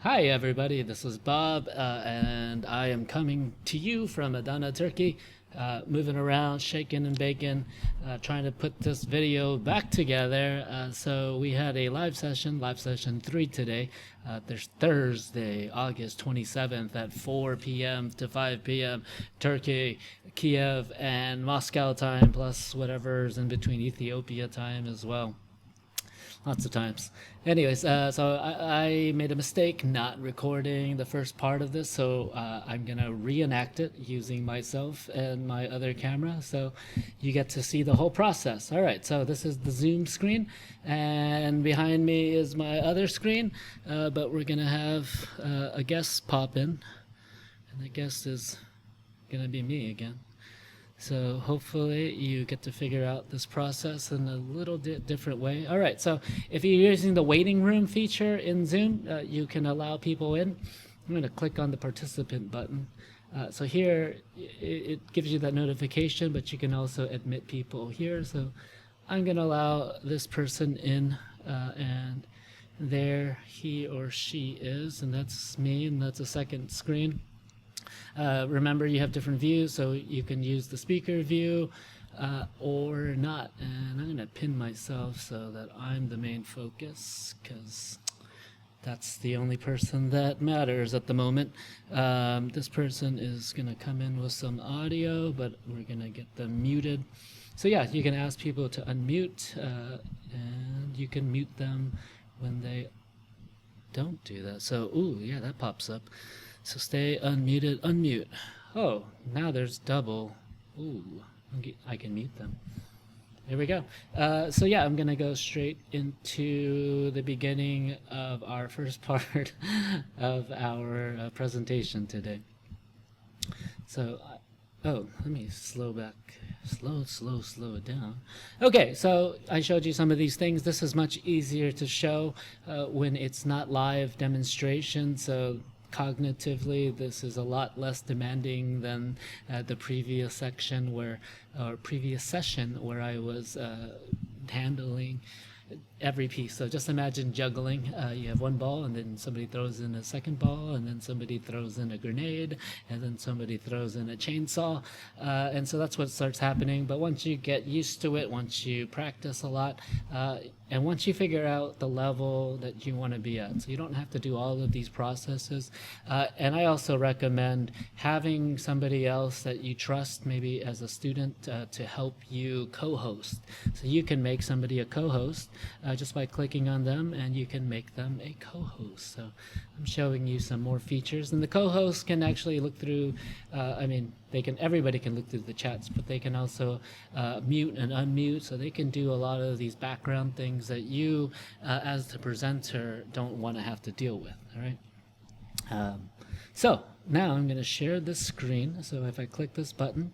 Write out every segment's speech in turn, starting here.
Hi everybody, this is Bob, and I am coming to you from Adana, Turkey, moving around, shaking and baking, trying to put this video back together. So we had a live session 3 today. There's Thursday, August 27th at 4 p.m. to 5 p.m. Turkey, Kiev, and Moscow time, plus whatever's in between Ethiopia time as well. Lots of times. Anyways, so I made a mistake not recording the first part of this, so I'm gonna reenact it using myself and my other camera, so you get to see the whole process. All right, so this is the Zoom screen, and behind me is my other screen, but we're gonna have a guest pop in, and the guest is gonna be me again. So hopefully you get to figure out this process in a little different way. All right, so if you're using the waiting room feature in Zoom, you can allow people in. I'm going to click on the participant button. So here it gives you that notification, but you can also admit people here. So I'm going to allow this person in, and there he or she is, and that's me, and that's a second screen. Remember, you have different views, so you can use the speaker view or not. And I'm going to pin myself so that I'm the main focus, because that's the only person that matters at the moment. This person is going to come in with some audio, but we're going to get them muted. So yeah, you can ask people to unmute, and you can mute them when they don't do that. So, ooh, yeah, that pops up. So stay unmuted, unmute. Oh, now there's double. Ooh, I can mute them. There we go. So yeah, I'm gonna go straight into the beginning of our first part of our presentation today. So, oh, let me slow it down. Okay, so I showed you some of these things. This is much easier to show when it's not live demonstration. So cognitively, this is a lot less demanding than the previous session where I was handling every piece. So just imagine juggling. You have one ball, and then somebody throws in a second ball, and then somebody throws in a grenade, and then somebody throws in a chainsaw, and so that's what starts happening. But once you get used to it, once you practice a lot, and once you figure out the level that you want to be at, so you don't have to do all of these processes. And I also recommend having somebody else that you trust, maybe as a student, to help you co-host. So you can make somebody a co-host just by clicking on them, and you can make them a co-host. So I'm showing you some more features, and the co-host can actually look through, everybody can look through the chats, but they can also mute and unmute, so they can do a lot of these background things that you, as the presenter, don't want to have to deal with, all right? So now I'm going to share this screen. So if I click this button,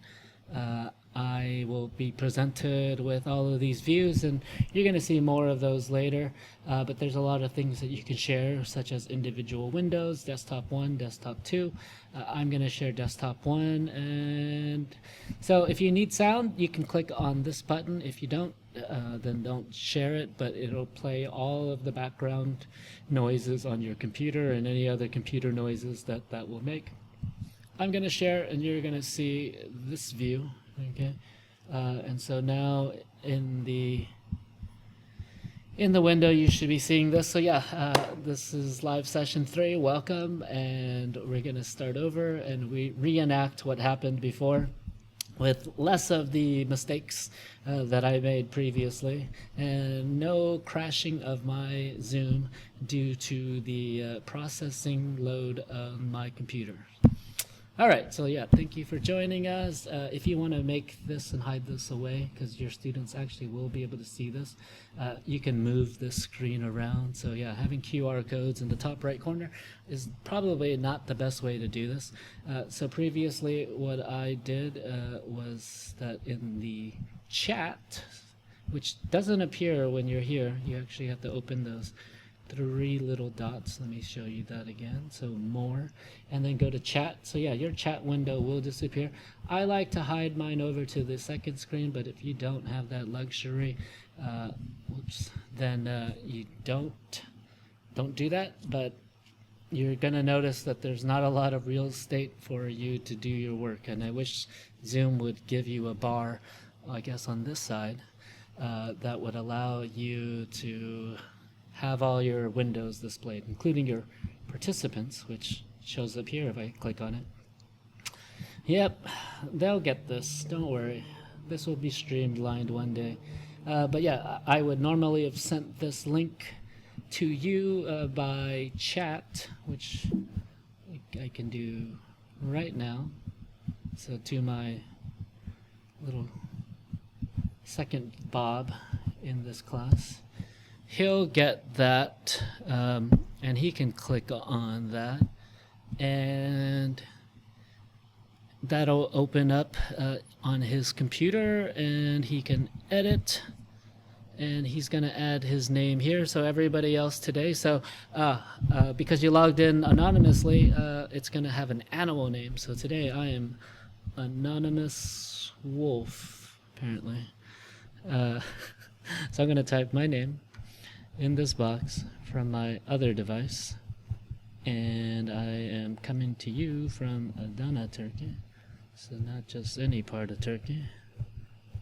I will be presented with all of these views, and you're going to see more of those later, but there's a lot of things that you can share, such as individual windows, desktop 1, desktop 2. I'm going to share desktop 1, and so if you need sound, you can click on this button. If you don't, then don't share it, but it'll play all of the background noises on your computer and any other computer noises that will make. I'm going to share, and you're going to see this view. Okay, and so now in the window you should be seeing this. So yeah, this is live session 3. Welcome, and we're going to start over, and we reenact what happened before with less of the mistakes that I made previously, and no crashing of my Zoom due to the processing load on my computer. All right, so yeah, thank you for joining us. If you want to make this and hide this away, because your students actually will be able to see this, you can move this screen around. So yeah, having QR codes in the top right corner is probably not the best way to do this. So previously what I did was that in the chat, which doesn't appear when you're here, you actually have to open those 3 little dots. Let me show you that again. So more, and then go to chat. So yeah, your chat window will disappear. I like to hide mine over to the second screen, but if you don't have that luxury, then you don't do that. But you're going to notice that there's not a lot of real estate for you to do your work. And I wish Zoom would give you a bar, I guess, on this side that would allow you to have all your windows displayed, including your participants, which shows up here if I click on it. Yep, they'll get this. Don't worry. This will be streamlined one day. But yeah, I would normally have sent this link to you by chat, which I can do right now. So to my little second Bob in this class, he'll get that, and he can click on that, and that'll open up on his computer, and he can edit, and he's going to add his name here. So everybody else today, so because you logged in anonymously, it's going to have an animal name. So today I am Anonymous Wolf, apparently. So I'm going to type my name in this box from my other device, and I am coming to you from Adana, Turkey. So not just any part of Turkey,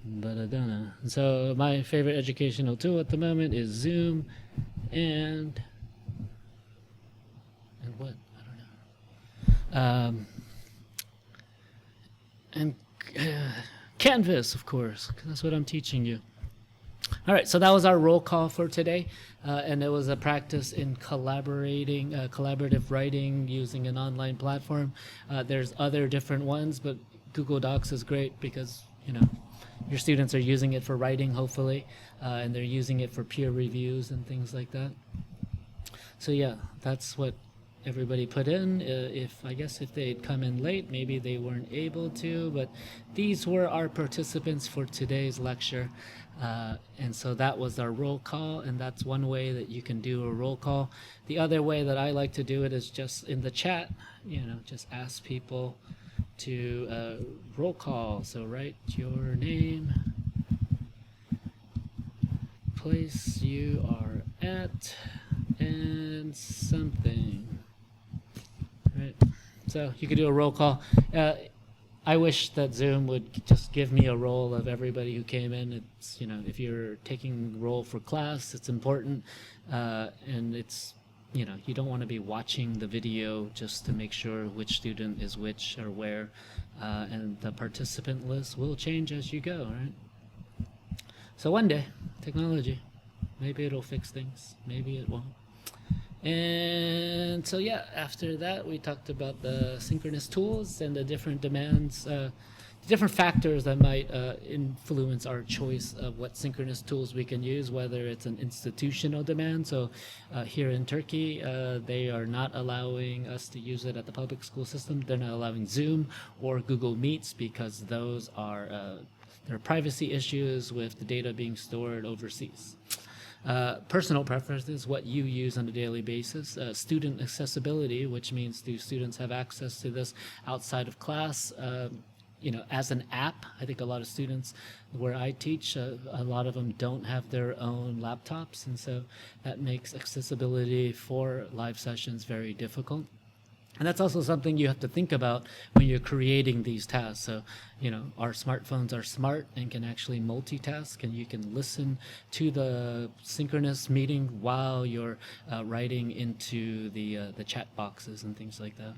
but Adana. So my favorite educational tool at the moment is Zoom and what? I don't know. And Canvas, of course, 'cause that's what I'm teaching you. All right, so that was our roll call for today, and it was a practice in collaborative writing using an online platform. There's other different ones, but Google Docs is great because, you know, your students are using it for writing, hopefully, and they're using it for peer reviews and things like that. So yeah, that's what everybody put in. I guess if they'd come in late, maybe they weren't able to, but these were our participants for today's lecture. And so that was our roll call, and that's one way that you can do a roll call. The other way that I like to do it is just in the chat, you know, just ask people to roll call. So write your name, place you are at, and something. Right. So you could do a roll call. I wish that Zoom would just give me a roll of everybody who came in. It's, you know, if you're taking roll for class, it's important, and it's, you know, you don't want to be watching the video just to make sure which student is which or where, and the participant list will change as you go, right? So one day, technology, maybe it'll fix things, maybe it won't. And so yeah, after that we talked about the synchronous tools and the different demands, different factors that might influence our choice of what synchronous tools we can use, whether it's an institutional demand. So here in Turkey, they are not allowing us to use it at the public school system. They're not allowing Zoom or Google Meets because those are there are privacy issues with the data being stored overseas. Personal preference is what you use on a daily basis. Student accessibility, which means do students have access to this outside of class, you know, as an app. I think a lot of students where I teach, a lot of them don't have their own laptops, and so that makes accessibility for live sessions very difficult. And that's also something you have to think about when you're creating these tasks. So, you know, our smartphones are smart and can actually multitask, and you can listen to the synchronous meeting while you're writing into the chat boxes and things like that.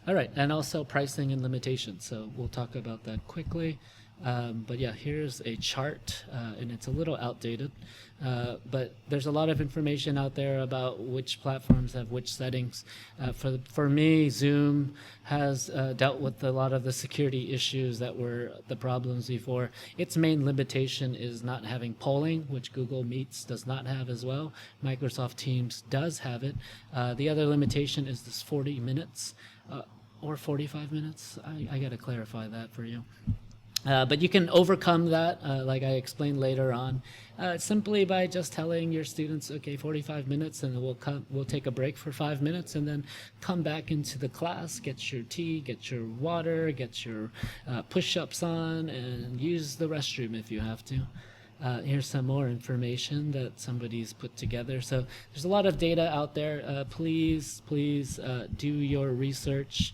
All right, and also pricing and limitations. So we'll talk about that quickly. But yeah, here's a chart, and it's a little outdated, but there's a lot of information out there about which platforms have which settings. For me, Zoom has dealt with a lot of the security issues that were the problems before. Its main limitation is not having polling, which Google Meets does not have as well. Microsoft Teams does have it. The other limitation is this 40 minutes or 45 minutes. I got to clarify that for you. But you can overcome that, like I explained later on, simply by just telling your students, okay, 45 minutes, and we'll take a break for 5 minutes, and then come back into the class, get your tea, get your water, get your push-ups on, and use the restroom if you have to. Here's some more information that somebody's put together. So there's a lot of data out there. Please do your research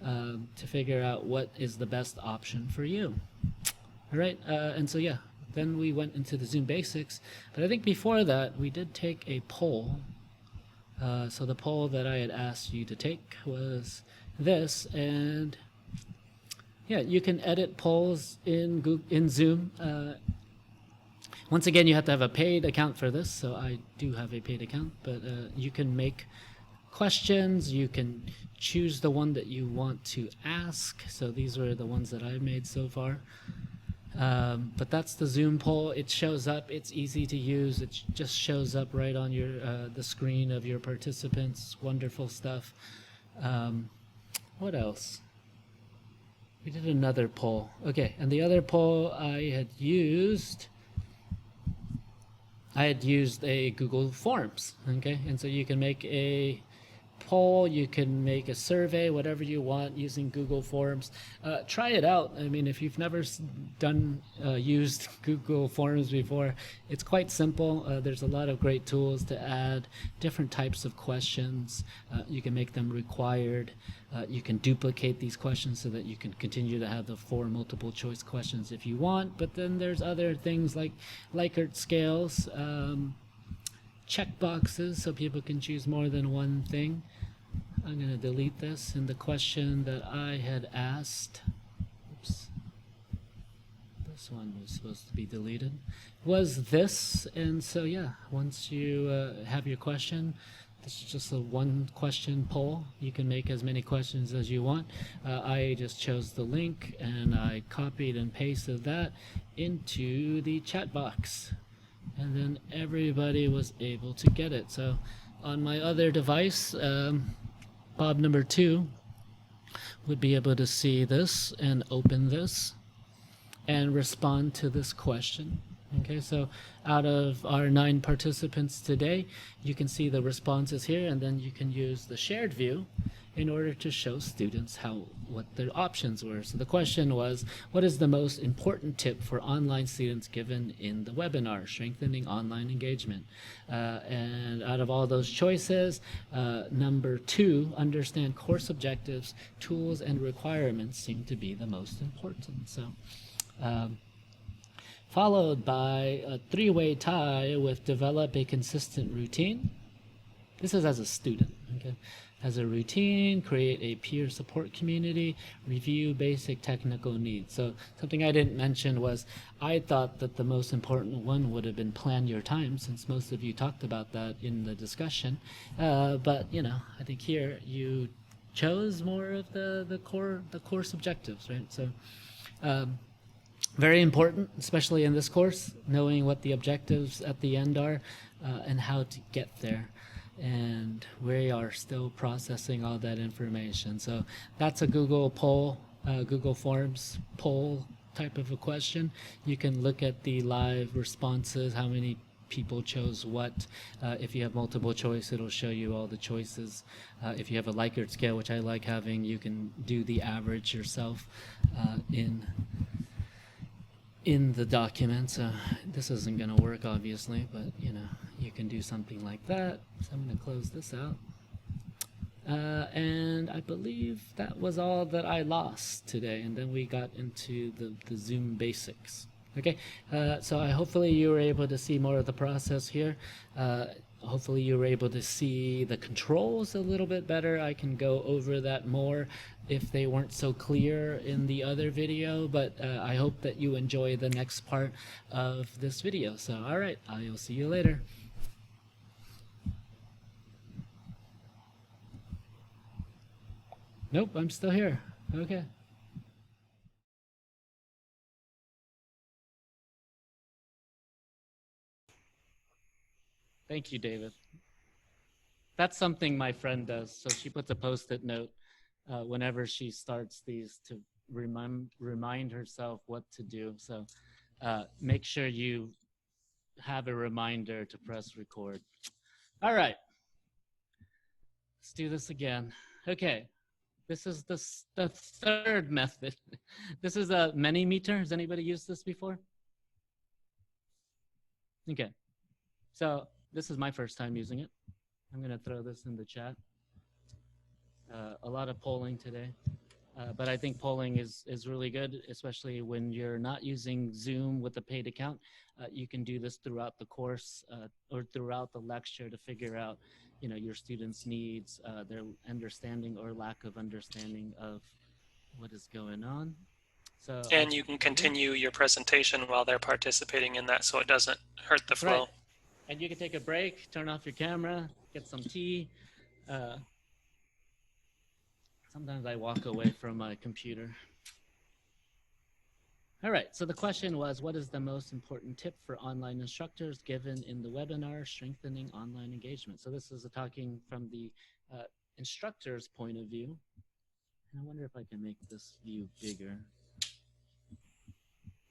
to figure out what is the best option for you. All right, and so yeah, then we went into the Zoom basics. But I think before that, we did take a poll. So the poll that I had asked you to take was this, and yeah, you can edit polls in Zoom. Once again, you have to have a paid account for this, so I do have a paid account, but you can make questions, you can choose the one that you want to ask. So these were the ones that I've made so far. But that's the Zoom poll. It shows up, it's easy to use, it just shows up right on your the screen of your participants. Wonderful stuff. What else? We did another poll. Okay, and the other poll I had used a Google Forms, okay? And so you can make a poll, you can make a survey, whatever you want using Google Forms. Try it out. I mean, if you've never used Google Forms before, it's quite simple. There's a lot of great tools to add different types of questions. You can make them required. You can duplicate these questions so that you can continue to have the 4 multiple choice questions if you want. But then there's other things like Likert scales, check boxes so people can choose more than one thing. I'm going to delete this. And the question that I had asked, oops, this one was supposed to be deleted, was this. And so yeah, once you have your question, this is just a 1 question poll. You can make as many questions as you want. I just chose the link and I copied and pasted that into the chat box. And then everybody was able to get it. So on my other device, Bob number 2 would be able to see this and open this and respond to this question. Okay, so out of our 9 participants today, you can see the responses here, and then you can use the shared view in order to show students what their options were. So the question was, what is the most important tip for online students given in the webinar, strengthening online engagement? And out of all those choices, number 2, understand course objectives, tools, and requirements seem to be the most important. So, followed by a 3-way tie with develop a consistent routine. This is as a student, okay? As a routine, create a peer support community, review basic technical needs. So something I didn't mention was I thought that the most important one would have been plan your time, since most of you talked about that in the discussion. But you know, I think here you chose more of the course objectives, right? So very important, especially in this course, knowing what the objectives at the end are and how to get there. And we are still processing all that information. So that's a Google poll, Google Forms poll type of a question. You can look at the live responses, how many people chose what. If you have multiple choice, it'll show you all the choices. If you have a Likert scale, which I like having, you can do the average yourself in the document. This isn't going to work, obviously, but you know, you can do something like that. So I'm going to close this out. And I believe that was all that I lost today. And then we got into the Zoom basics. Okay, so hopefully you were able to see more of the process here. Hopefully you were able to see the controls a little bit better. I can go over that more if they weren't so clear in the other video, but I hope that you enjoy the next part of this video. So, all right, I'll see you later. Nope, I'm still here. Okay. Thank you, David. That's something my friend does. So she puts a Post-it note whenever she starts these to remind herself what to do. So make sure you have a reminder to press record. All right. Let's do this again. Okay. This is the 3rd method. This is a Mentimeter. Has anybody used this before? Okay, so this is my first time using it. I'm going to throw this in the chat. A lot of polling today. But I think polling is really good, especially when you're not using Zoom with a paid account. You can do this throughout the course or throughout the lecture to figure out, your students' needs, their understanding or lack of understanding of what is going on. So and you can continue your presentation while they're participating in that, so it doesn't hurt the flow. Right. And you can take a break, turn off your camera, get some tea. Sometimes I walk away from my computer. All right, so the question was, what is the most important tip for online instructors given in the webinar, Strengthening Online Engagement? So this is talking from the instructor's point of view. And I wonder if I can make this view bigger.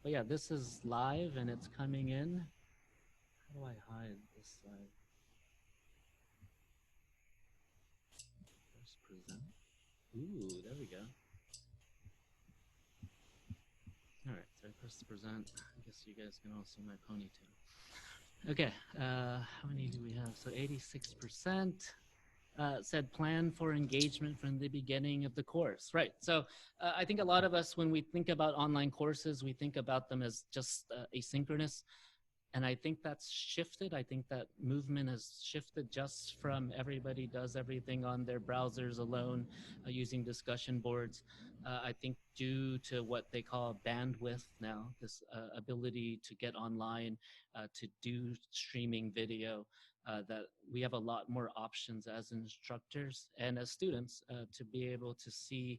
But yeah, this is live and it's coming in. How do I hide this slide? First present. Ooh, there we go. All right, so I press present. I guess you guys can all see my ponytail. Okay, how many do we have? So 86% said plan for engagement from the beginning of the course. Right, so I think a lot of us, when we think about online courses, we think about them as just asynchronous. And I think that's shifted. I think that movement has shifted just from everybody does everything on their browsers alone using discussion boards. I think due to what they call bandwidth now, this ability to get online, to do streaming video, that we have a lot more options as instructors and as students to be able to see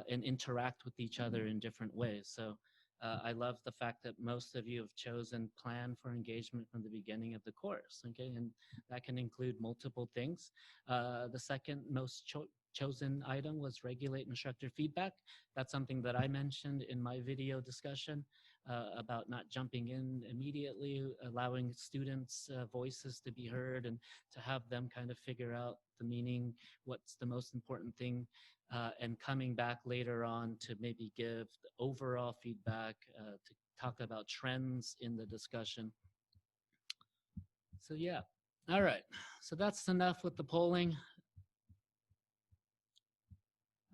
and interact with each other in different ways. So I love the fact that most of you have chosen plan for engagement from the beginning of the course, okay? And that can include multiple things. The second most chosen item was regulate instructor feedback. That's something that I mentioned in my video discussion about not jumping in immediately, allowing students' voices to be heard and to have them kind of figure out the meaning, what's the most important thing, and coming back later on to maybe give the overall feedback, to talk about trends in the discussion. So yeah, all right. So that's enough with the polling.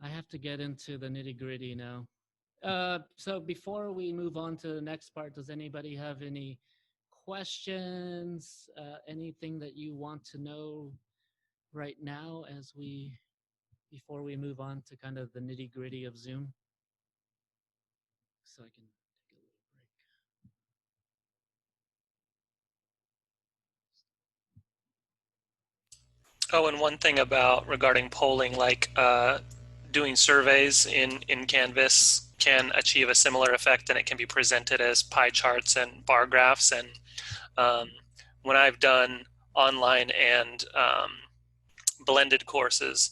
I have to get into the nitty gritty now. So before we move on to the next part, does anybody have any questions? Anything that you want to know right now before we move on to kind of the nitty gritty of Zoom? So I can take a little break. Oh, and one thing regarding polling, like doing surveys in Canvas can achieve a similar effect, and it can be presented as pie charts and bar graphs. And when I've done online and blended courses,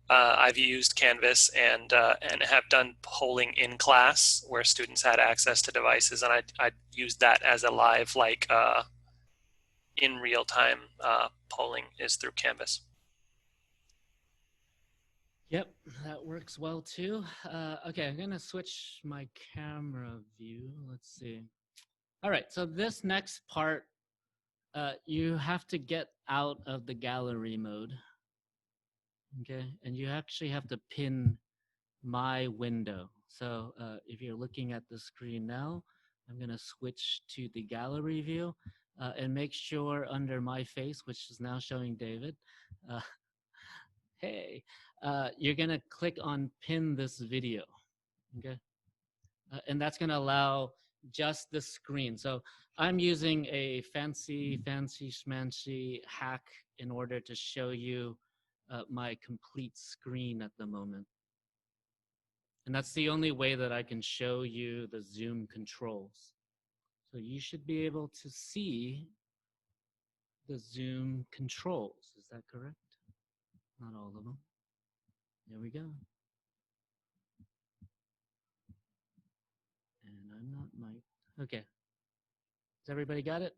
I've used Canvas and have done polling in class where students had access to devices, and I used that as a live, like in real time polling is through Canvas. Yep, that works well too. Okay, I'm gonna switch my camera view. Let's see. All right, so this next part, you have to get out of the gallery mode. Okay, and you actually have to pin my window. So if you're looking at the screen now, I'm gonna switch to the gallery view and make sure under my face, which is now showing David, hey, you're gonna click on pin this video, okay? And that's gonna allow just the screen. So I'm using a fancy schmancy hack in order to show you my complete screen at the moment. And that's the only way that I can show you the Zoom controls. So you should be able to see the Zoom controls. Is that correct? Not all of them. There we go. And I'm not mic'd. Okay. Has everybody got it?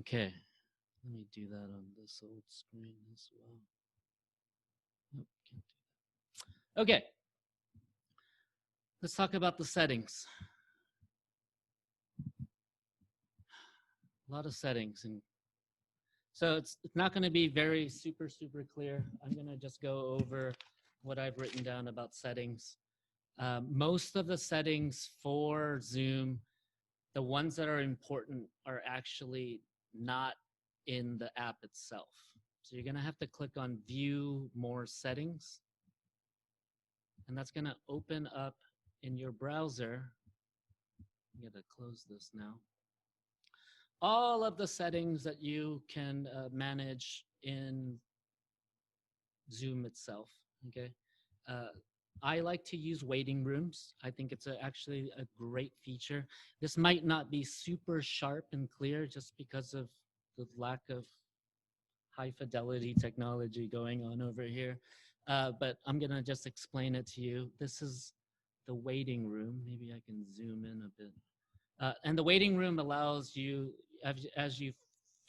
Okay. Let me do that on this old screen as well. Nope, can't do that. Okay. Let's talk about the settings. A lot of settings, and so it's not going to be very super clear. I'm going to just go over what I've written down about settings. Most of the settings for Zoom, the ones that are important, are actually not in the app itself. So you're going to have to click on View More Settings, and that's going to open up in your browser. I'm going to close this now. All of the settings that you can manage in Zoom itself. Okay. I like to use waiting rooms. I think it's actually a great feature. This might not be super sharp and clear just because of the lack of high fidelity technology going on over here. But I'm going to just explain it to you. This is the waiting room. Maybe I can zoom in a bit. And the waiting room allows you, as you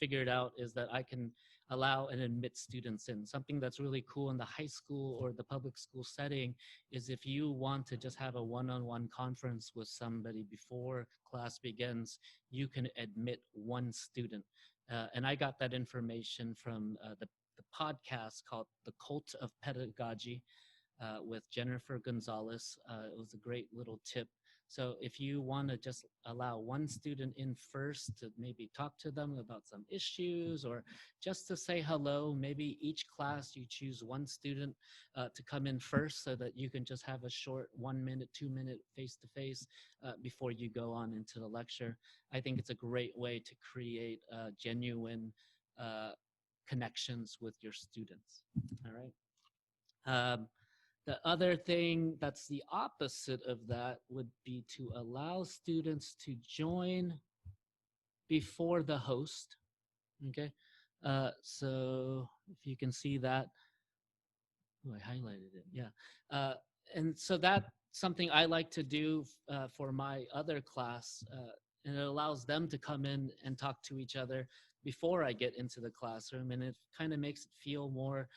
figured out, is that I can allow and admit students in. Something that's really cool in the high school or the public school setting is if you want to just have a one-on-one conference with somebody before class begins, you can admit one student. And I got that information from the podcast called The Cult of Pedagogy with Jennifer Gonzalez. It was a great little tip. So if you want to just allow one student in first to maybe talk to them about some issues or just to say hello, maybe each class you choose one student to come in first so that you can just have a short 1 minute, 2 minute face-to-face before you go on into the lecture. I think it's a great way to create genuine connections with your students. All right. The other thing that's the opposite of that would be to allow students to join before the host. Okay. So if you can see that, oh, I highlighted it. Yeah. And so that's something I like to do for my other class. And it allows them to come in and talk to each other before I get into the classroom. And it kind of makes it feel more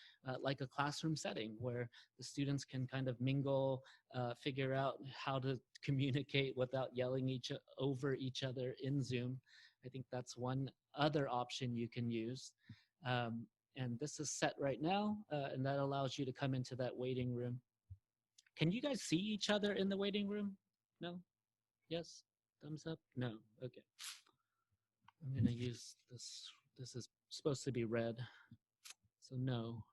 like a classroom setting where the students can kind of mingle, figure out how to communicate without yelling over each other in Zoom. I think that's one other option you can use. And this is set right now, and that allows you to come into that waiting room. Can you guys see each other in the waiting room? No? Yes? Thumbs up? No. Okay. I'm going to use this. This is supposed to be red, so no.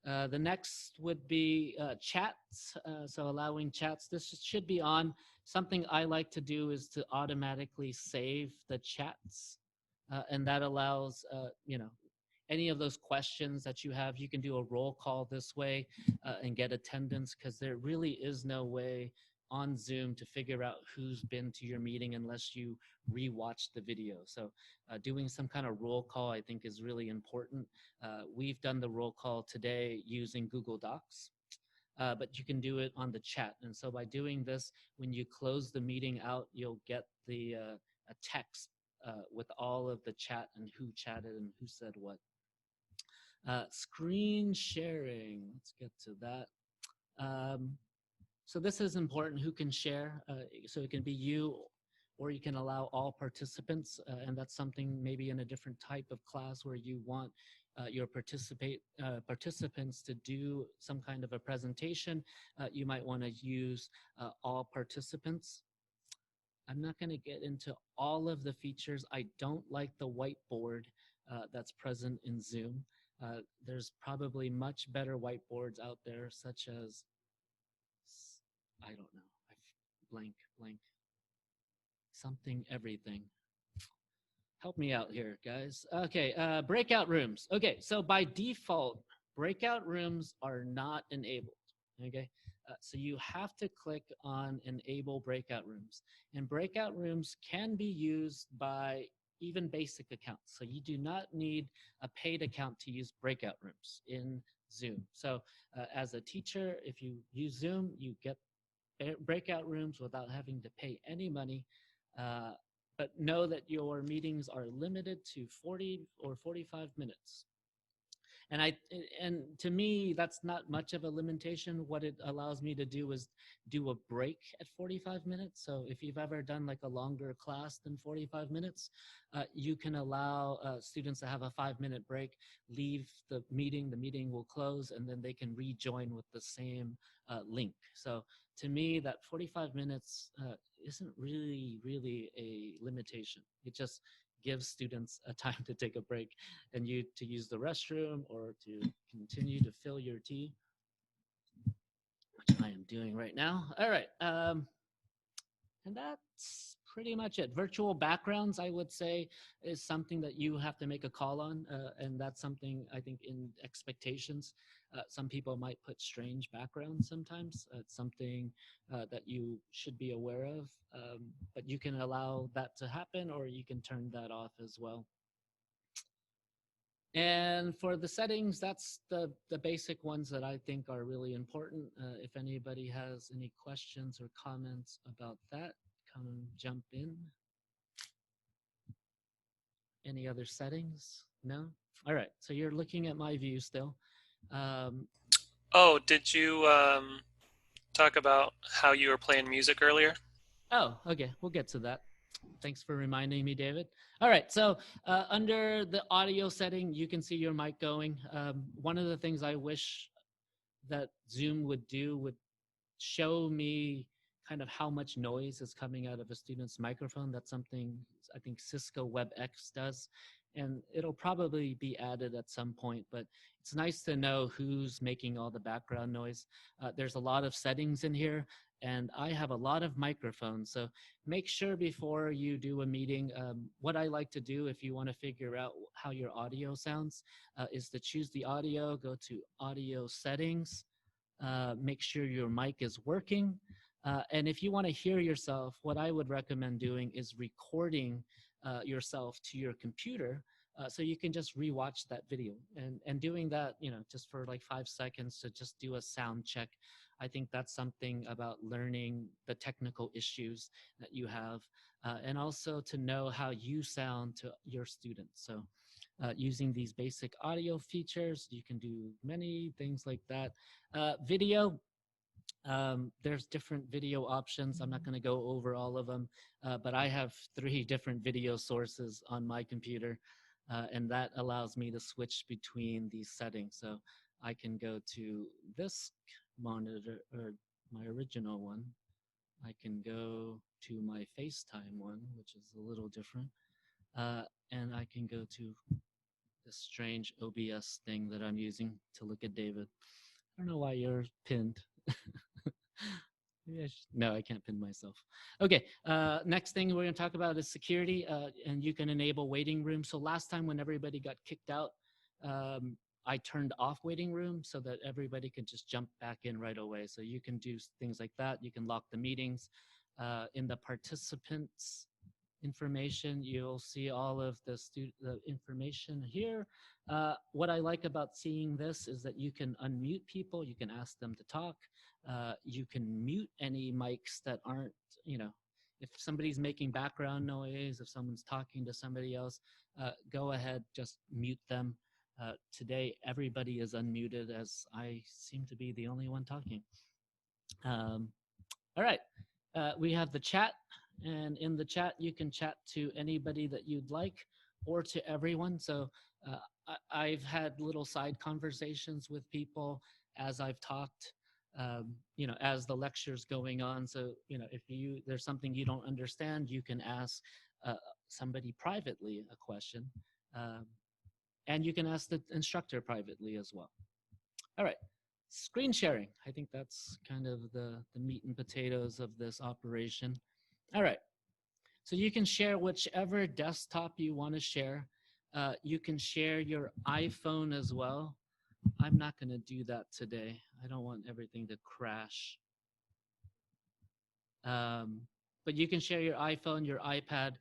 The next would be chats, so allowing chats. This should be on. Something I like to do is to automatically save the chats, and that allows, any of those questions that you have, you can do a roll call this way and get attendance, because there really is no way on Zoom to figure out who's been to your meeting unless you rewatch the video. So doing some kind of roll call, I think, is really important. We've done the roll call today using Google Docs, but you can do it on the chat. And so by doing this, when you close the meeting out, you'll get the a text with all of the chat and who chatted and who said what. Screen sharing, let's get to that. So this is important, who can share. So it can be you, or you can allow all participants, and that's something maybe in a different type of class where you want your participants to do some kind of a presentation. You might want to use all participants. I'm not going to get into all of the features. I don't like the whiteboard that's present in Zoom. There's probably much better whiteboards out there, such as, I don't know, blank, something, everything. Help me out here, guys. Okay, breakout rooms. Okay, so by default, breakout rooms are not enabled, okay? So you have to click on enable breakout rooms. And breakout rooms can be used by even basic accounts. So you do not need a paid account to use breakout rooms in Zoom. So as a teacher, if you use Zoom, you get breakout rooms without having to pay any money. But know that your meetings are limited to 40 or 45 minutes. and to me, that's not much of a limitation. What it allows me to do is do a break at 45 minutes. So if you've ever done like a longer class than 45 minutes, you can allow students to have a 5-minute break, leave the meeting will close, and then they can rejoin with the same link. So to me, that 45 minutes isn't really a limitation. It just gives students a time to take a break and you to use the restroom or to continue to fill your tea, which I am doing right now. All right. And that's pretty much it. Virtual backgrounds, I would say, is something that you have to make a call on. And that's something I think in expectations. Some people might put strange backgrounds sometimes. It's something that you should be aware of. But you can allow that to happen or you can turn that off as well. And for the settings, that's the basic ones that I think are really important. If anybody has any questions or comments about that, come and jump in. Any other settings? No? All right, so you're looking at my view still. Oh, did you talk about how you were playing music earlier? Oh, okay, we'll get to that. Thanks for reminding me, David. All right, so under the audio setting, you can see your mic going. One of the things I wish that Zoom would do would show me kind of how much noise is coming out of a student's microphone. That's something I think Cisco WebEx does, and it'll probably be added at some point, but it's nice to know who's making all the background noise. There's a lot of settings in here, and I have a lot of microphones, so make sure before you do a meeting, what I like to do if you want to figure out how your audio sounds is to choose the audio, go to audio settings, make sure your mic is working. And if you want to hear yourself, what I would recommend doing is recording yourself to your computer so you can just rewatch that video. And doing that, just for like 5 seconds to just do a sound check. I think that's something about learning the technical issues that you have and also to know how you sound to your students. So using these basic audio features, you can do many things like that. Video, there's different video options. I'm not going to go over all of them, but I have 3 different video sources on my computer, and that allows me to switch between these settings. So I can go to this monitor, or my original one. I can go to my FaceTime one, which is a little different, and I can go to this strange OBS thing that I'm using to look at David. I don't know why you're pinned. No, I can't pin myself. Okay, next thing we're going to talk about is security, and you can enable waiting rooms. So last time when everybody got kicked out, I turned off waiting room so that everybody could just jump back in right away. So you can do things like that. You can lock the meetings. In the participants information, you'll see all of the information here. What I like about seeing this is that you can unmute people, you can ask them to talk, you can mute any mics that aren't, if somebody's making background noise, if someone's talking to somebody else, go ahead, just mute them. Today, everybody is unmuted as I seem to be the only one talking. All right, we have the chat. And in the chat, you can chat to anybody that you'd like or to everyone. So I've had little side conversations with people as I've talked, as the lecture's going on. So, if there's something you don't understand, you can ask somebody privately a question. And you can ask the instructor privately as well. All right. Screen sharing. I think that's kind of the meat and potatoes of this operation. All right, so you can share whichever desktop you want to share. You can share your iPhone as well. I'm not going to do that today. I don't want everything to crash. But you can share your iPhone, your iPad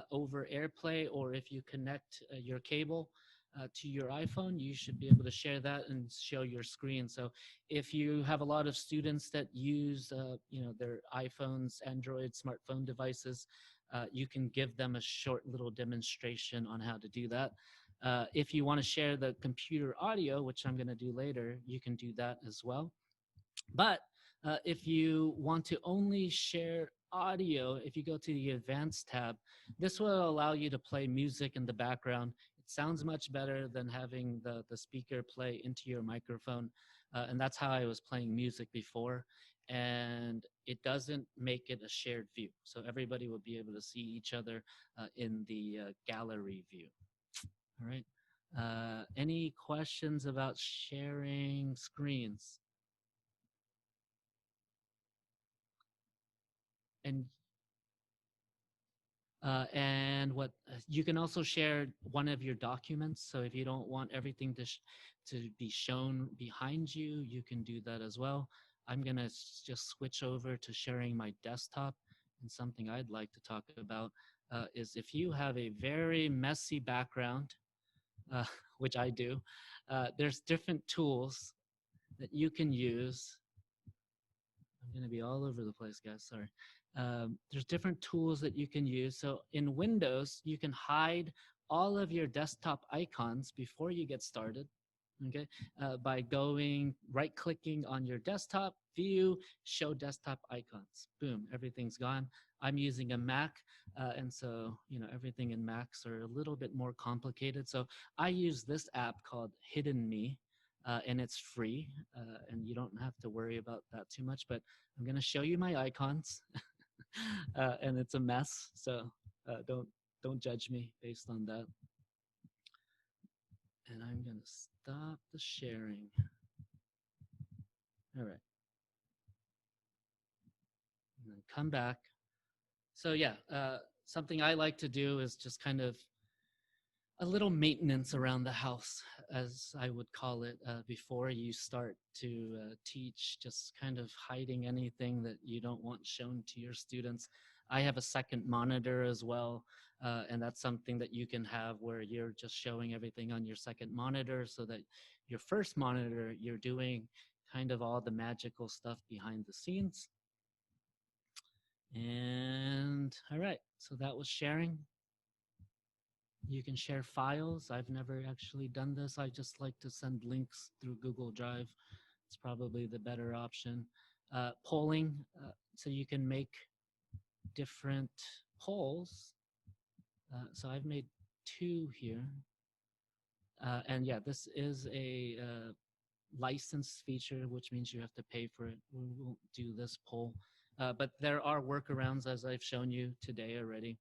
over AirPlay, or if you connect your cable to your iPhone, you should be able to share that and show your screen. So if you have a lot of students that use their iPhones, Android smartphone devices, you can give them a short little demonstration on how to do that. If you want to share the computer audio, which I'm going to do later, you can do that as well. But if you want to only share audio, if you go to the Advanced tab, this will allow you to play music in the background. It sounds much better than having the speaker play into your microphone. And that's how I was playing music before. And it doesn't make it a shared view. So everybody will be able to see each other in the gallery view. All right. Any questions about sharing screens? And what you can also share one of your documents. So if you don't want everything to be shown behind you, you can do that as well. I'm gonna just switch over to sharing my desktop. And something I'd like to talk about is if you have a very messy background, uh, which I do, there's different tools that you can use. I'm going to be all over the place, guys. Sorry. There's different tools that you can use. So in Windows, you can hide all of your desktop icons before you get started. Okay, by going right-clicking on your desktop view, show desktop icons. Boom, everything's gone. I'm using a Mac, and so everything in Macs are a little bit more complicated. So I use this app called Hidden Me. And it's free, and you don't have to worry about that too much. But I'm going to show you my icons, and it's a mess. So don't judge me based on that. And I'm going to stop the sharing. All right. And then come back. So yeah, something I like to do is just kind of a little maintenance around the house, as I would call it, before you start to teach, just kind of hiding anything that you don't want shown to your students. I have a second monitor as well, and that's something that you can have where you're just showing everything on your second monitor, so that your first monitor, you're doing kind of all the magical stuff behind the scenes. And all right, so that was sharing. You can share files. I've never actually done this. I just like to send links through Google Drive. It's probably the better option. Polling, so you can make different polls. So I've made 2 here. And yeah, this is a licensed feature, which means you have to pay for it. We won't do this poll. But there are workarounds, as I've shown you today already.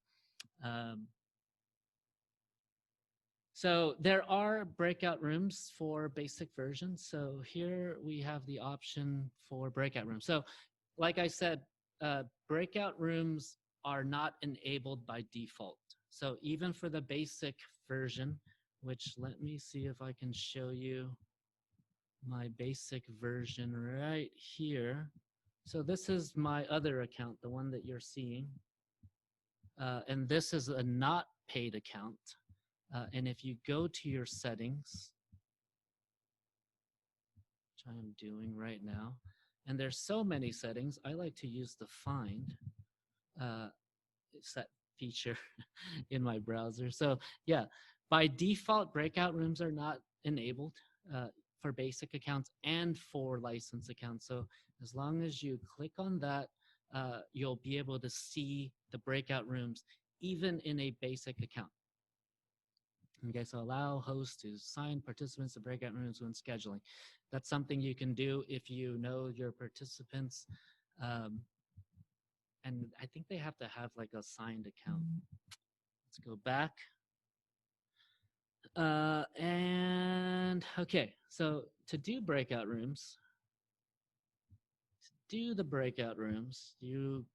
So there are breakout rooms for basic versions. So here we have the option for breakout rooms. So like I said, breakout rooms are not enabled by default. So even for the basic version, which let me see if I can show you my basic version right here. So this is my other account, the one that you're seeing. And this is a not paid account. And if you go to your settings, which I am doing right now, and there's so many settings, I like to use the find set feature in my browser. So yeah, by default, breakout rooms are not enabled for basic accounts and for license accounts. So as long as you click on that, you'll be able to see the breakout rooms even in a basic account. Okay, so allow hosts to assign participants to breakout rooms when scheduling. That's something you can do if you know your participants. And I think they have to have like a signed account. Let's go back. And okay, so to do breakout rooms, you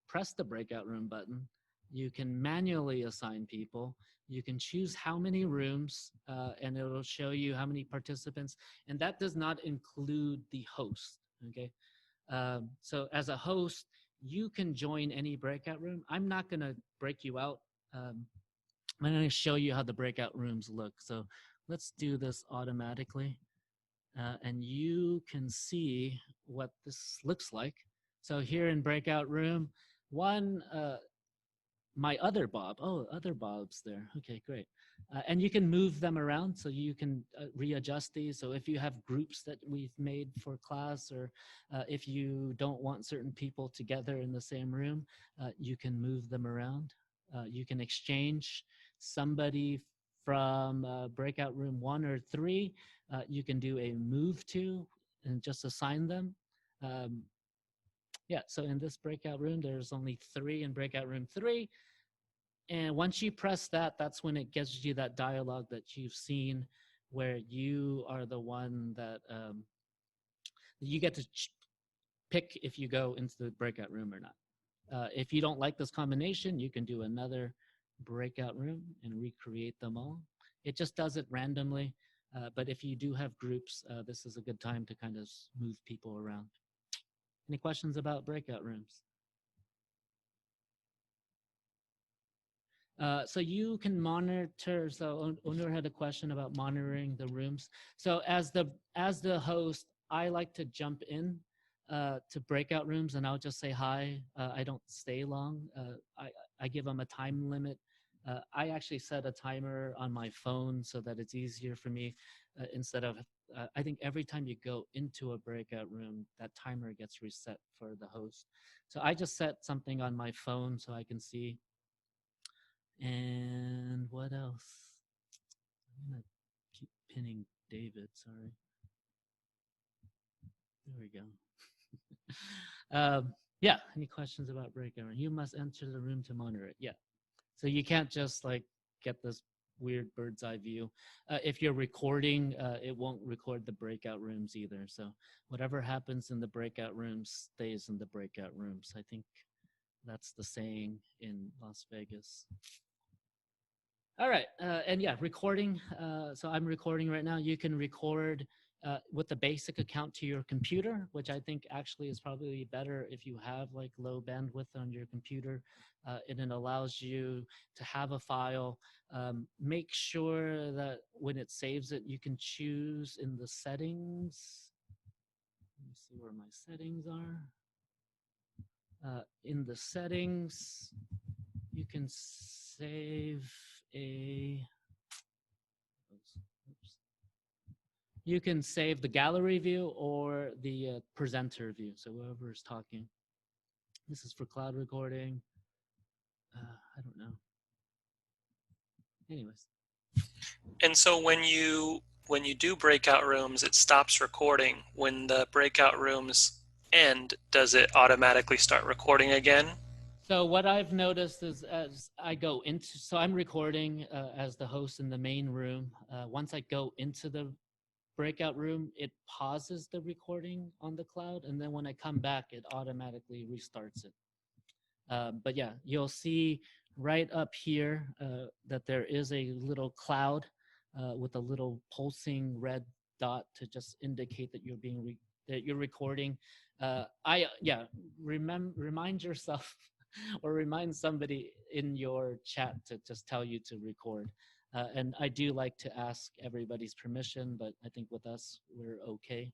press the breakout room button. You can manually assign people. You can choose how many rooms, and it'll show you how many participants. And that does not include the host, okay? So as a host, you can join any breakout room. I'm not gonna break you out. I'm gonna show you how the breakout rooms look. So let's do this automatically. And you can see what this looks like. So here in breakout room, one, my other Bob. Oh, other Bob's there. Okay, great. And you can move them around, so you can readjust these. So if you have groups that we've made for class, or if you don't want certain people together in the same room, you can move them around. You can exchange somebody from breakout room 1 or 3. You can do a move to and just assign them. Um, yeah, so in this breakout room, there's only 3 in breakout room 3. And once you press that, that's when it gives you that dialogue that you've seen, where you are the one that you get to pick if you go into the breakout room or not. If you don't like this combination, you can do another breakout room and recreate them all. It just does it randomly. But if you do have groups, this is a good time to kind of move people around. Any questions about breakout rooms? So you can monitor. So Onur had a question about monitoring the rooms. So as the host, I like to jump in to breakout rooms, and I'll just say hi. I don't stay long. I give them a time limit. I actually set a timer on my phone so that it's easier for me. Instead of, I think every time you go into a breakout room, that timer gets reset for the host. So I just set something on my phone so I can see. And what else? I'm gonna keep pinning David, sorry. There we go. Yeah, any questions about breakout? You must enter the room to monitor it. Yeah. So you can't just like get this weird bird's eye view. If you're recording, it won't record the breakout rooms either. So whatever happens in the breakout rooms stays in the breakout rooms. I think that's the saying in Las Vegas. All right, and yeah, recording. So I'm recording right now. You can record with the basic account to your computer, which I think actually is probably better if you have like low bandwidth on your computer. And it allows you to have a file. Make sure that when it saves it, you can choose in the settings. Let me see where my settings are. In the settings, you can save a you can save the gallery view or the presenter view. So whoever is talking. This is for cloud recording. I don't know. Anyways. And so when you do breakout rooms, it stops recording. When the breakout rooms end, does it automatically start recording again? So what I've noticed is as I go into, so I'm recording as the host in the main room. Once I go into the breakout room, it pauses the recording on the cloud. And then when I come back, it automatically restarts it. But yeah, you'll see right up here that there is a little cloud with a little pulsing red dot to just indicate that you're being that you're recording. Remind yourself or remind somebody in your chat to just tell you to record. And I do like to ask everybody's permission, but I think with us we're okay.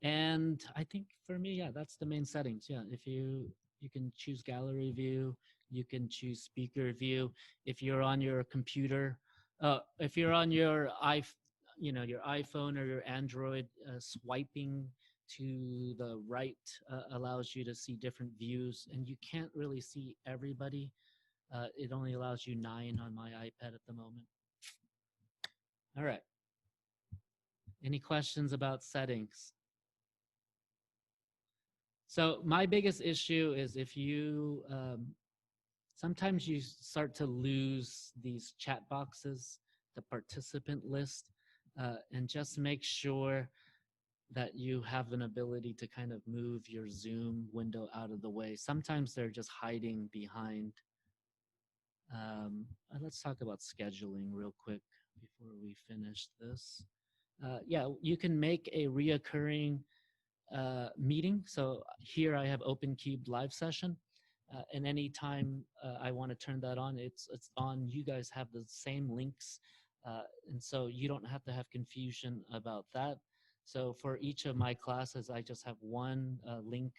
And I think for me, yeah, that's the main settings. Yeah, if you can choose gallery view, you can choose speaker view. If you're on your computer, if you're on your your iPhone or your Android, swiping to the right allows you to see different views, and you can't really see everybody. It only allows you 9 on my iPad at the moment. All right. Any questions about settings? So my biggest issue is if you sometimes you start to lose these chat boxes, the participant list, and just make sure that you have an ability to kind of move your Zoom window out of the way. Sometimes they're just hiding behind. Let's talk about scheduling real quick before we finish this. Yeah, you can make a reoccurring meeting. So here I have OpenCube live session. And anytime I want to turn that on, it's on. You guys have the same links. And so you don't have to have confusion about that. So for each of my classes, I just have one link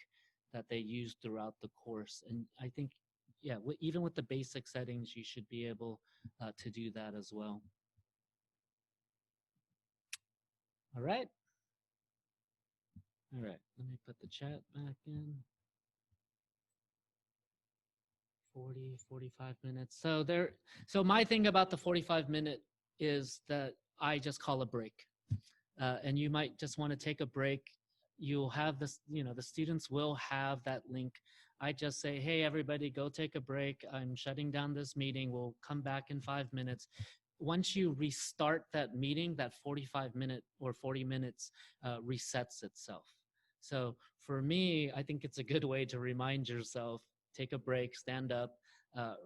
that they use throughout the course. And I think yeah, even with the basic settings, you should be able to do that as well. All right. All right, let me put the chat back in. 45 minutes. So my thing about the 45-minute is that I just call a break. And you might just want to take a break. You'll have this, the students will have that link. I just say, hey, everybody, go take a break. I'm shutting down this meeting. We'll come back in 5 minutes. Once you restart that meeting, that 45-minute or 40 minutes resets itself. So for me, I think it's a good way to remind yourself, take a break, stand up,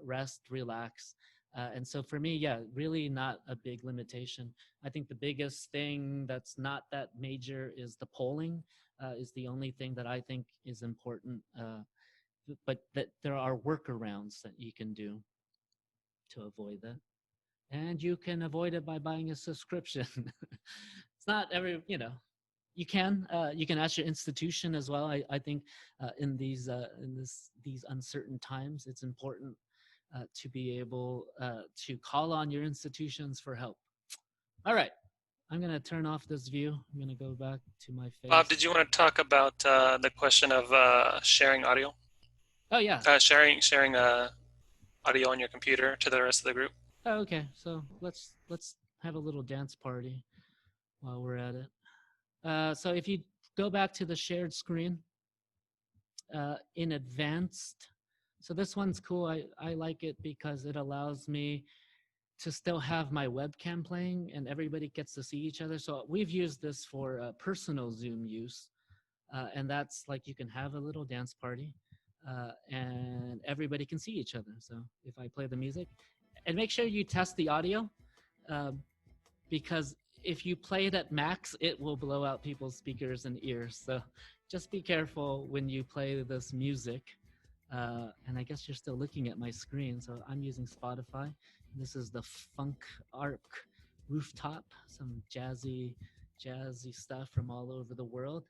rest, relax. And so for me, yeah, really not a big limitation. I think the biggest thing that's not that major is the polling is the only thing that I think is important. But that there are workarounds that you can do to avoid that. And you can avoid it by buying a subscription. It's not every, you can ask your institution as well. I think in these uncertain times, it's important to be able to call on your institutions for help. All right, I'm going to turn off this view. I'm going to go back to my face. Bob, did you want to talk about the question of sharing audio? Oh, yeah. Sharing audio on your computer to the rest of the group. Oh, okay, so let's have a little dance party while we're at it. So if you go back to the shared screen in advanced, so this one's cool. I like it because it allows me to still have my webcam playing and everybody gets to see each other. So we've used this for personal Zoom use. And that's like you can have a little dance party and everybody can see each other. So if I play the music, and make sure you test the audio because if you play it at max, it will blow out people's speakers and ears. So just be careful when you play this music. And I guess you're still looking at my screen. So I'm using Spotify. This is the Funk Arc Rooftop, some jazzy stuff from all over the world.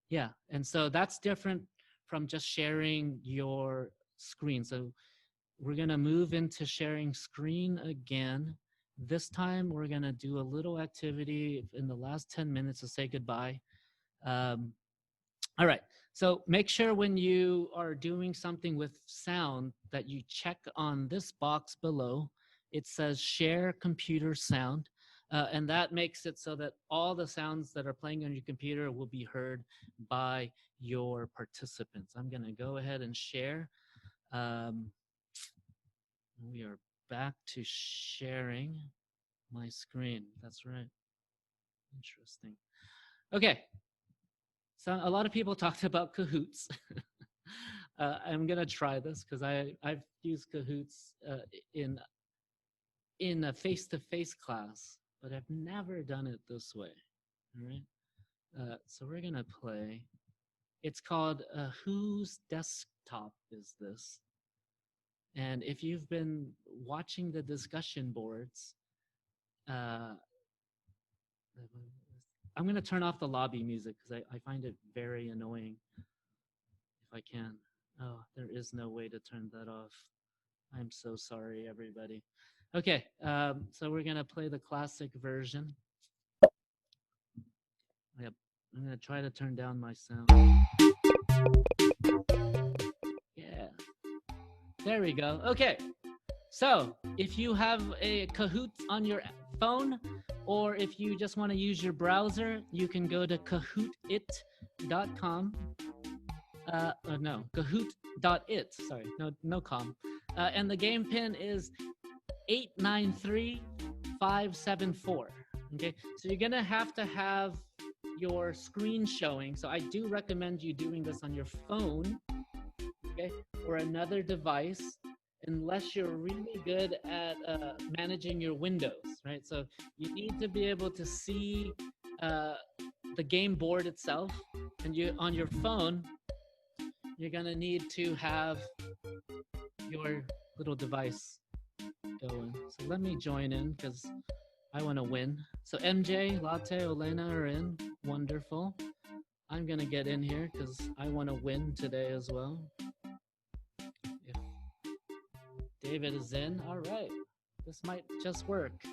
Yeah, and so that's different from just sharing your screen. So we're gonna move into sharing screen again. This time we're gonna do a little activity in the last 10 minutes to say goodbye. All right, so make sure when you are doing something with sound that you check on this box below. It says share computer sound. And that makes it so that all the sounds that are playing on your computer will be heard by your participants. I'm gonna go ahead and share. We are back to sharing my screen. That's right. Interesting. Okay. So a lot of people talked about Kahoots. I'm gonna try this because I've used Kahoots in a face-to-face class, but I've never done it this way. All right. So we're gonna play. It's called Whose Desktop Is This? And if you've been watching the discussion boards, I'm going to turn off the lobby music because I find it very annoying if I can. Oh, there is no way to turn that off. I'm so sorry, everybody. Okay, so we're going to play the classic version. Yep, I'm going to try to turn down my sound. Yeah, there we go. Okay. So if you have a Kahoot on your phone, or if you just want to use your browser, you can go to kahootit.com. No, kahoot.it. Sorry, no com. And the game pin is 893574. Okay, so you're gonna have to have your screen showing. So I do recommend you doing this on your phone, okay, or another device, unless you're really good at managing your windows, right? So you need to be able to see the game board itself, and you on your phone, you're gonna need to have your little device going. So let me join in because I want to win. So MJ, Latte, Olena are in. Wonderful. I'm gonna get in here because I want to win today as well. David is in. All right. This might just work.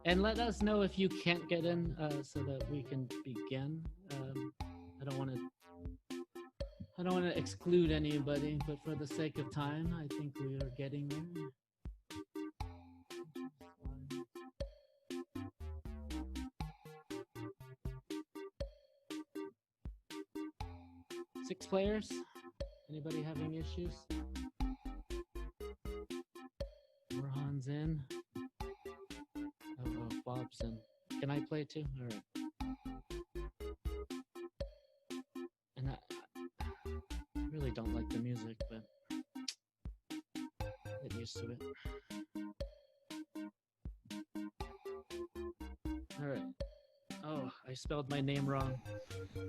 And let us know if you can't get in so that we can begin. I don't want to exclude anybody, but for the sake of time, I think we are getting there. 6 players? Anybody having issues? Orhan's in. Oh, Bob's in. Can I play too? All right. And I really don't like the music, but get used to it. All right. Oh, I spelled my name wrong.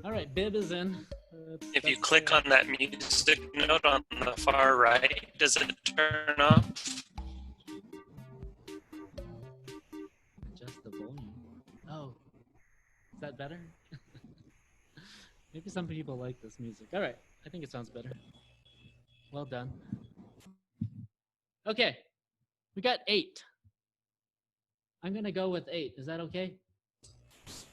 All right, Bib is in. If you click on that music note on the far right, does it turn off? Adjust the volume. Oh, is that better? Maybe some people like this music. All right, I think it sounds better. Well done. Okay, we got 8. I'm gonna go with 8. Is that okay?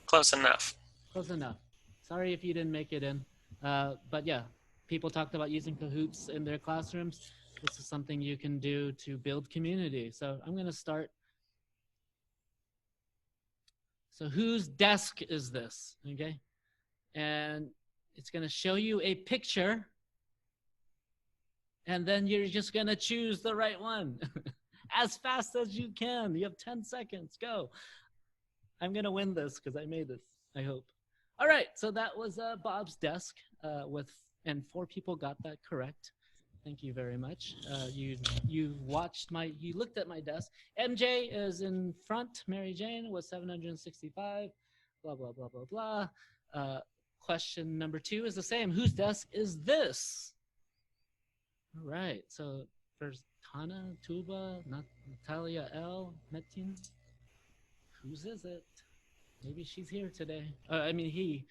Close enough. Close enough. Sorry if you didn't make it in. But yeah, people talked about using Kahoots in their classrooms. This is something you can do to build community. So I'm going to start. So whose desk is this? Okay. And it's going to show you a picture. And then you're just going to choose the right one as fast as you can. You have 10 seconds. Go. I'm going to win this because I made this, I hope. All right, so that was Bob's desk and 4 people got that correct. Thank you very much. You looked at my desk. MJ is in front. Mary Jane was 765. Blah blah blah blah blah. Question number 2 is the same. Whose desk is this? All right. So first Tana, Tuba, Natalia L, Metin. Whose is it? Maybe she's here today. He.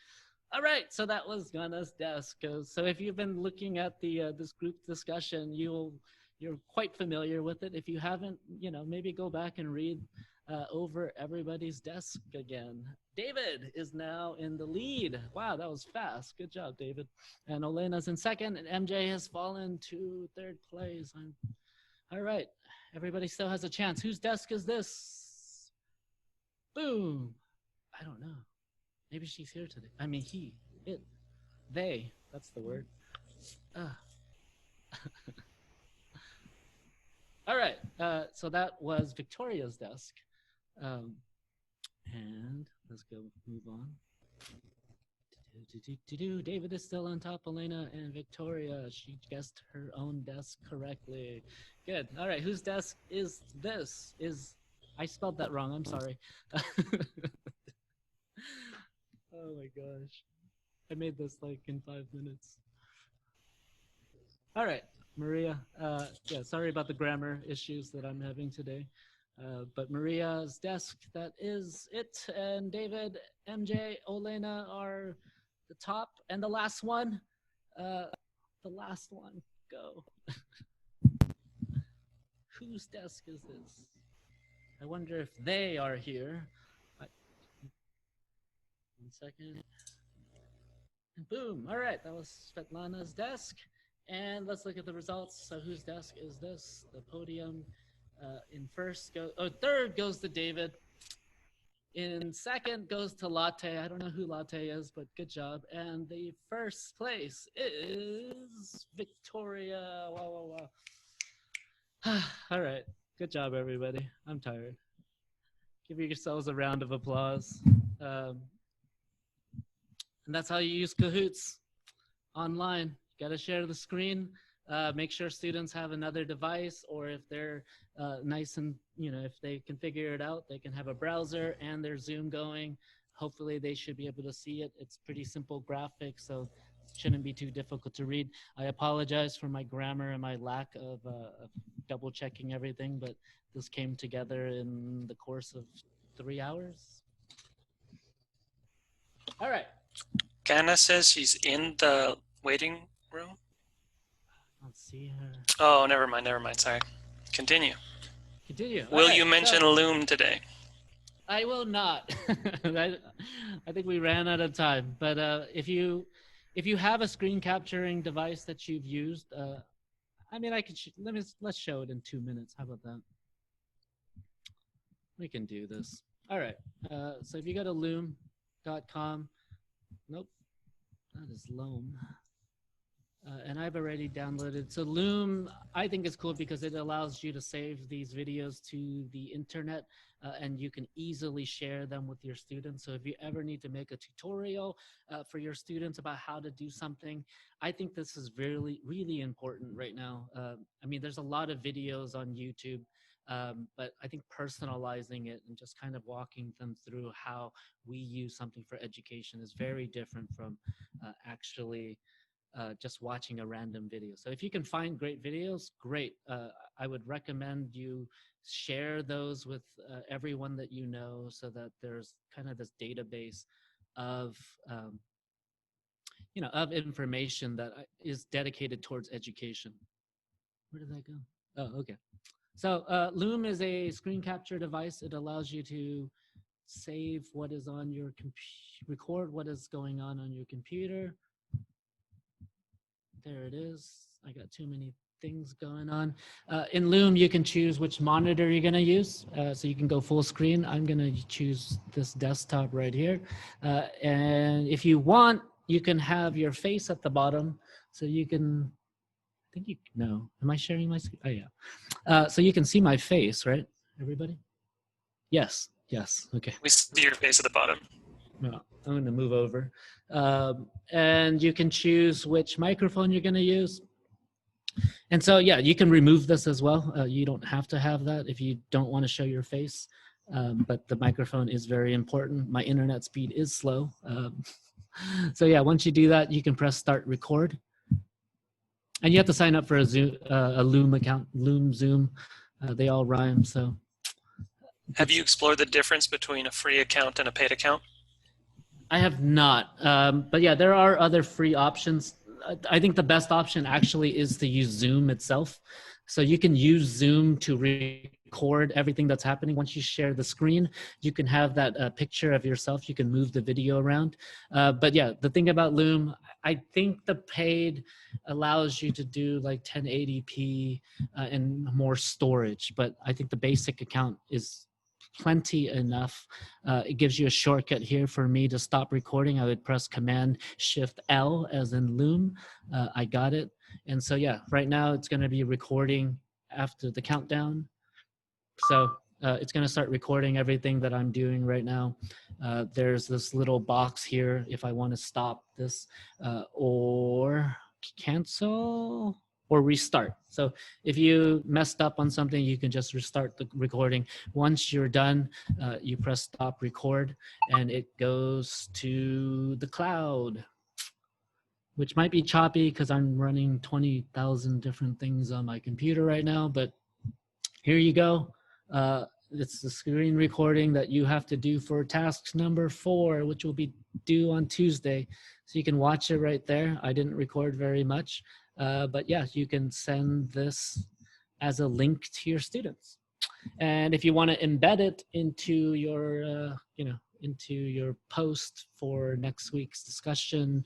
All right, so that was Ghana's desk. So if you've been looking at the this group discussion, you're quite familiar with it. If you haven't, maybe go back and read over everybody's desk again. David is now in the lead. Wow, that was fast. Good job, David. And Olena's in second, and MJ has fallen to 3rd place. All right, everybody still has a chance. Whose desk is this? Boom. I don't know. Maybe she's here today. He, it, they. That's the word. All right. So that was Victoria's desk. And let's go move on. David is still on top. Elena and Victoria. She guessed her own desk correctly. Good. All right. Whose desk is this? I spelled that wrong. I'm sorry. Oh my gosh. I made this like in 5 minutes. All right, Maria. Yeah, sorry about the grammar issues that I'm having today. But Maria's desk, that is it. And David, MJ, Olena are the top. And the last one, go. Whose desk is this? I wonder if they are here. 1 second. And boom. All right, that was Svetlana's desk. And let's look at the results. So whose desk is this? The podium in third goes to David. In second goes to Latte. I don't know who Latte is, but good job. And the first place is Victoria. Wow, wow, wow. All right. Good job, everybody. I'm tired. Give yourselves a round of applause. And that's how you use Kahoots online. You got to share the screen. Make sure students have another device, or if they're nice and, if they can figure it out, they can have a browser and their Zoom going. Hopefully they should be able to see it. It's pretty simple graphics, so it shouldn't be too difficult to read. I apologize for my grammar and my lack of double checking everything, but this came together in the course of 3 hours. All right. Ghana says she's in the waiting room. Oh, Let's see her. Oh, never mind. Sorry. Continue. Continue. Will All you right, mention so Loom today? I will not. I think we ran out of time. But if you have a screen capturing device that you've used, I mean, I could let's show it in 2 minutes. How about that? We can do this. All right. So if you go to loom.com, nope, that is Loam. And I've already downloaded. So Loom, I think is cool because it allows you to save these videos to the internet, and you can easily share them with your students. So if you ever need to make a tutorial for your students about how to do something, I think this is really, really important right now. I mean, there's a lot of videos on YouTube, but I think personalizing it and just kind of walking them through how we use something for education is very different from actually just watching a random video. So if you can find great videos, great. I would recommend you share those with everyone that you know, so that there's kind of this database of of information that is dedicated towards education. Where did that go? Oh, okay. So Loom is a screen capture device. It allows you to save what is on your record what is going on your computer. There it is. I got too many things going on. In Loom, you can choose which monitor you're going to use. So you can go full screen. I'm going to choose this desktop right here. And if you want, you can have your face at the bottom. So you can, I think you know, am I sharing my screen? Oh, yeah. So you can see my face, right? Everybody? Yes. Yes. Okay. We see your face at the bottom. No, I'm going to move over. And you can choose which microphone you're going to use. And so, yeah, you can remove this as well. You don't have to have that if you don't want to show your face. But the microphone is very important. My internet speed is slow. So yeah, once you do that, you can press start record. And you have to sign up for a Loom account, Loom, Zoom. They all rhyme, so. Have you explored the difference between a free account and a paid account? I have not, but yeah, there are other free options. I think the best option actually is to use Zoom itself. So you can use Zoom to record everything that's happening. Once you share the screen, you can have that picture of yourself. You can move the video around. But yeah, the thing about Loom, I think the paid allows you to do like 1080p and more storage. But I think the basic account is plenty enough. It gives you a shortcut here for me to stop recording. I would press Command Shift L as in Loom. I got it. And so yeah, right now it's going to be recording after the countdown. So it's going to start recording everything that I'm doing right now. There's this little box here if I want to stop this or cancel or restart. So if you messed up on something, you can just restart the recording. Once you're done, you press stop record and it goes to the cloud, which might be choppy because I'm running 20,000 different things on my computer right now, but here you go. It's the screen recording that you have to do for task number 4, which will be due on Tuesday. So you can watch it right there. I didn't record very much, but yeah, you can send this as a link to your students. And if you want to embed it into your, into your post for next week's discussion,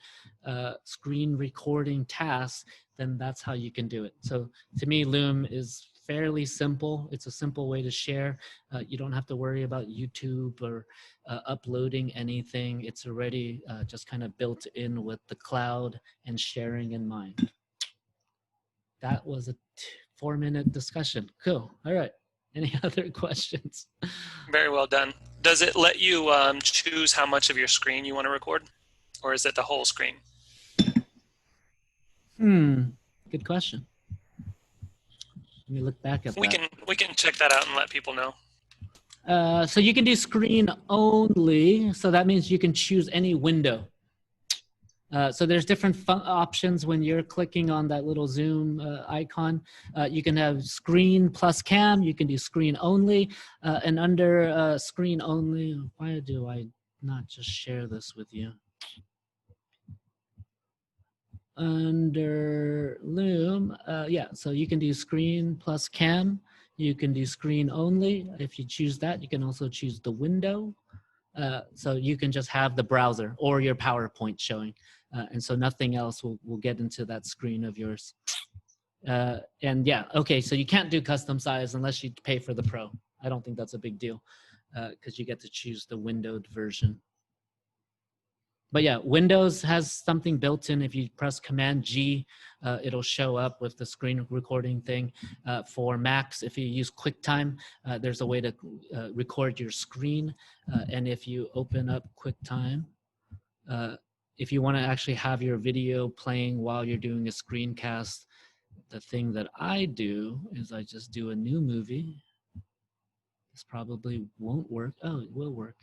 screen recording tasks, then that's how you can do it. So to me, Loom is fairly simple. It's a simple way to share. You don't have to worry about YouTube or uploading anything. It's already just kind of built in with the cloud and sharing in mind. That was a 4-minute discussion. Cool. All right. Any other questions? Very well done. Does it let you choose how much of your screen you want to record? Or is it the whole screen? Good question. Let me look back at that. We can check that out and let people know. So you can do screen only. So that means you can choose any window. So there's different options when you're clicking on that little Zoom icon. You can have screen plus cam. You can do screen only. And under screen only, why do I not just share this with you? under Loom, yeah, so you can do screen plus cam. You can do screen only. If you choose that, you can also choose the window. So you can just have the browser or your PowerPoint showing. And so nothing else will get into that screen of yours. And yeah, okay, so you can't do custom size unless you pay for the Pro. I don't think that's a big deal because you get to choose the windowed version. But yeah, Windows has something built in. If you press Command G, it'll show up with the screen recording thing. For Macs, if you use QuickTime, there's a way to record your screen. And if you open up QuickTime, if you want to actually have your video playing while you're doing a screencast, the thing that I do is I just do a new movie. This probably won't work. Oh, it will work.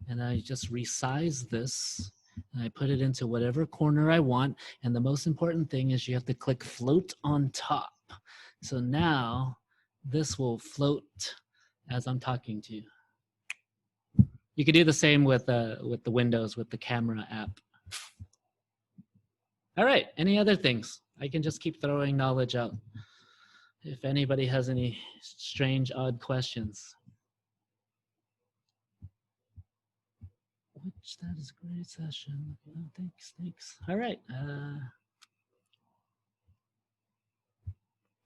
And I just resize this. And I put it into whatever corner I want. And the most important thing is you have to click float on top. So now this will float as I'm talking to you. You could do the same with the Windows, with the camera app. All right, any other things? I can just keep throwing knowledge out. If anybody has any strange, odd questions. Which that is a great session. Oh, thanks. All right.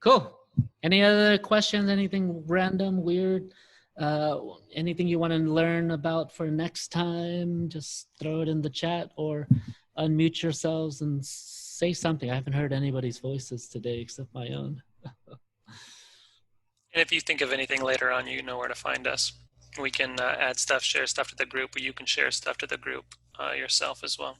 Cool. Any other questions? Anything random, weird? Anything you want to learn about for next time? Just throw it in the chat or unmute yourselves and say something. I haven't heard anybody's voices today except my own. And if you think of anything later on, you know where to find us. We can add stuff, share stuff to the group, or you can share stuff to the group yourself as well.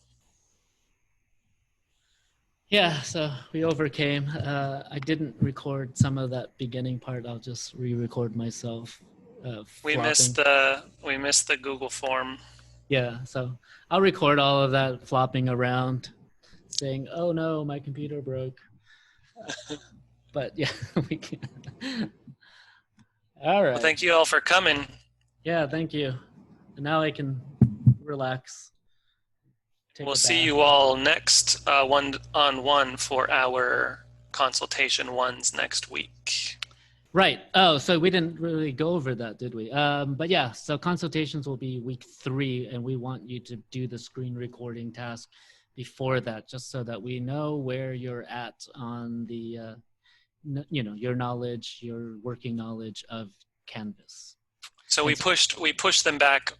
Yeah, so we overcame. I didn't record some of that beginning part. I'll just re-record myself. We missed the Google form. Yeah, so I'll record all of that flopping around, saying, "Oh no, my computer broke." But yeah, we can. All right. Well, thank you all for coming. Yeah, thank you. And now I can relax. We'll see you all next one-on-one for our consultation ones next week. Right. Oh, so we didn't really go over that, did we? But yeah, so consultations will be week 3, and we want you to do the screen recording task before that, just so that we know where you're at on the, your knowledge, your working knowledge of Canvas. So we pushed them back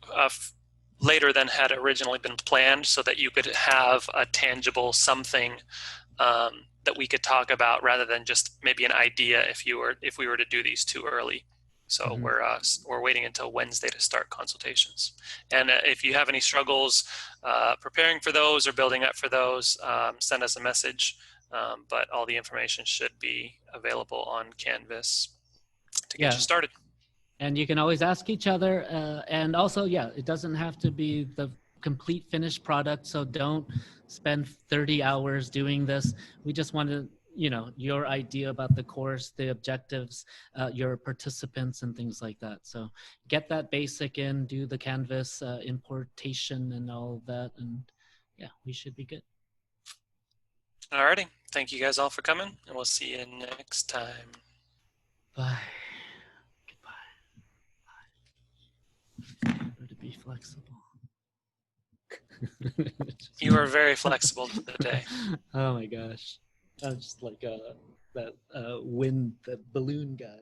later than had originally been planned, so that you could have a tangible something that we could talk about, rather than just maybe an idea if we were to do these too early. So we're waiting until Wednesday to start consultations. And if you have any struggles preparing for those or building up for those, send us a message. But all the information should be available on Canvas to get you started. And you can always ask each other. And also, yeah, it doesn't have to be the complete finished product. So don't spend 30 hours doing this. We just want to, your idea about the course, the objectives, your participants and things like that. So get that basic in, do the Canvas importation and all that. And yeah, we should be good. Alrighty. Thank you guys all for coming, and we'll see you next time. Bye. To be flexible. You are very flexible today. Oh my gosh. I'm just like that wind, the balloon guy.